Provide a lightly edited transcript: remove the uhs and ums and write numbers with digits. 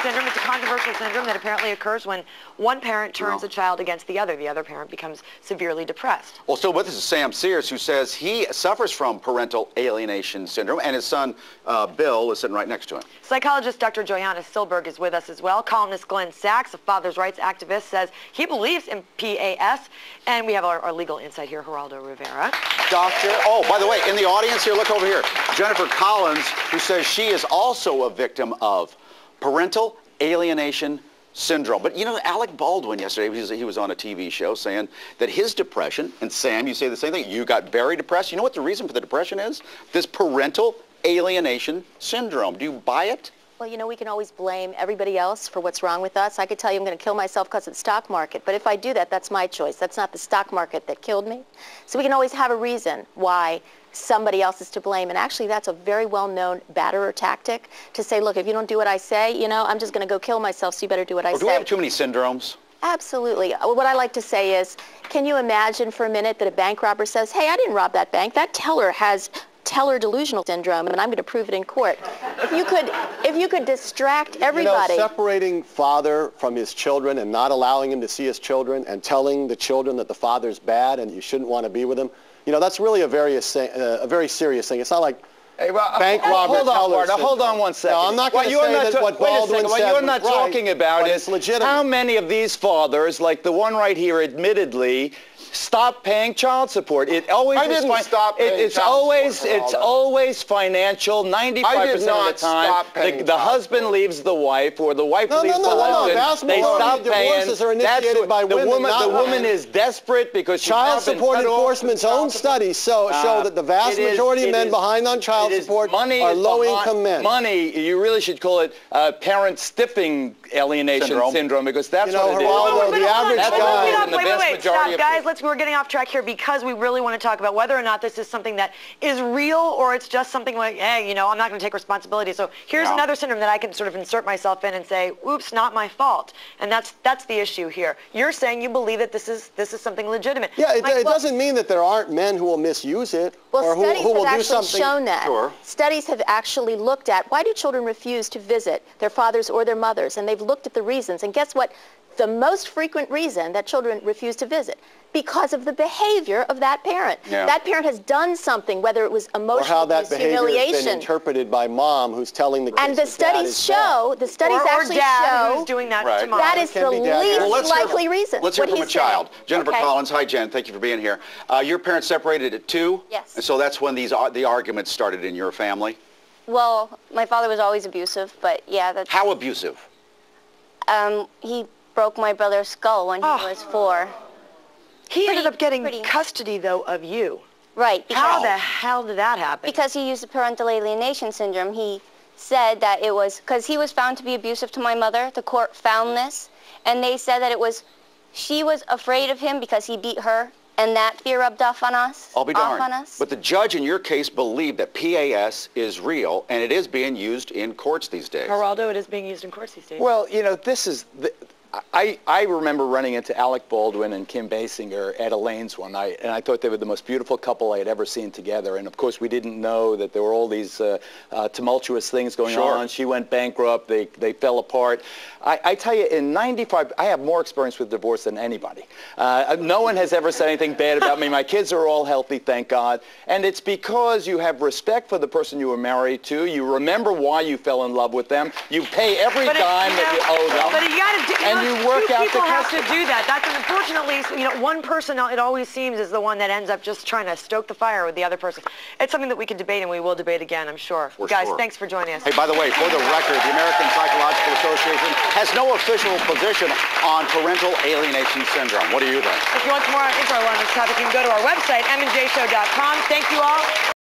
syndrome. It's a controversial syndrome that apparently occurs when one parent turns a child against the other. The other parent becomes severely depressed. Well, still with us is Sam Sears, who says he suffers from parental alienation syndrome, and his son, Bill, is sitting right next to him. Psychologist Dr. Joyanna Silberg is with us as well. Columnist Glenn Sachs, a father's rights activist, says he believes in PAS. And we have our legal insight here, Geraldo Rivera. Doctor, oh, by the way, in the audience here, look over here. Jennifer Collins, who says she is also a victim of parental alienation syndrome. But you know, Alec Baldwin yesterday, he was on a TV show saying that his depression, and Sam, you say the same thing, you got very depressed. You know what the reason for the depression is? This parental alienation syndrome. Do you buy it? Well, you know, we can always blame everybody else for what's wrong with us. I could tell you I'm going to kill myself because of the stock market, but if I do that, that's my choice. That's not the stock market that killed me. So we can always have a reason why somebody else is to blame, and actually that's a very well-known batterer tactic to say, look, if you don't do what I say, you know, I'm just going to go kill myself, so you better do what I say. Do we have too many syndromes? Absolutely. What I like to say is, can you imagine for a minute that a bank robber says, hey, I didn't rob that bank. That teller has teller delusional syndrome, and I'm going to prove it in court. If you could distract everybody. You know, separating father from his children and not allowing him to see his children and telling the children that the father's bad and you shouldn't want to be with him, you know, that's really a very serious thing. It's not like bank robber tellers. Hold on one second. No, I'm not going to say that what Baldwin said What you're not was right, talking about is how many of these fathers, like the one right here, admittedly, stop paying child support. It always I didn't stop paying child support. It's always financial. 95% of the time, the husband leaves the wife, or the wife leaves the husband. They stop paying. Divorces are initiated by women. The woman is desperate because child support enforcement's own studies show that the vast majority of men behind on child support are low-income men. You really should call it parent stiffing alienation syndrome, because that's what it is. Geraldo, the average guy. Wait, stop, guys. We're getting off track here because we really want to talk about whether or not this is something that is real, or it's just something like, hey, you know, I'm not going to take responsibility. So here's another syndrome that I can sort of insert myself in and say, oops, not my fault. And that's the issue here. You're saying you believe that this is something legitimate. Yeah, it doesn't mean that there aren't men who will misuse it, or who will do something. Studies have actually shown that. Sure. Studies have actually looked at why do children refuse to visit their fathers or their mothers, and they've looked at the reasons. And guess what? The most frequent reason that children refuse to visit, because of the behavior of that parent. Yeah. That parent has done something, whether it was emotional abuse, or how that behavior humiliation. has been interpreted by mom, who's telling the kids. And the studies show, actually show, who's doing that to mom. That is the least likely reason. Let's hear from a child. Jennifer Collins, hi Jen, thank you for being here. Your parents separated at 2? Yes. And so that's when the arguments started in your family? Well, my father was always abusive, but yeah. That's, how abusive? He broke my brother's skull when he was 4. He ended up getting custody, though, of you. Right. How the hell did that happen? Because he used the parental alienation syndrome. He said that it was because he was found to be abusive to my mother. The court found this, and they said that it was she was afraid of him because he beat her, and that fear rubbed off on us. I'll be darned. But the judge in your case believed that PAS is real, and it is being used in courts these days. Geraldo, it is being used in courts these days. Well, you know, this is... I remember running into Alec Baldwin and Kim Basinger at Elaine's one night, and I thought they were the most beautiful couple I had ever seen together. And of course, we didn't know that there were all these tumultuous things going on. She went bankrupt. They fell apart. I tell you, in '95, I have more experience with divorce than anybody. No one has ever said anything bad about me. My kids are all healthy, thank God. And it's because you have respect for the person you were married to. You remember why you fell in love with them. You pay every dime that you owe them. But you got to do. And you work out the people have to do that. That's unfortunately, you know, one person, it always seems, is the one that ends up just trying to stoke the fire with the other person. It's something that we can debate, and we will debate again, I'm sure. Guys, thanks for joining us. Hey, by the way, for the record, the American Psychological Association has no official position on parental alienation syndrome. What do you think? If you want some more info on this topic, you can go to our website, msmaj092508-2. Thank you all.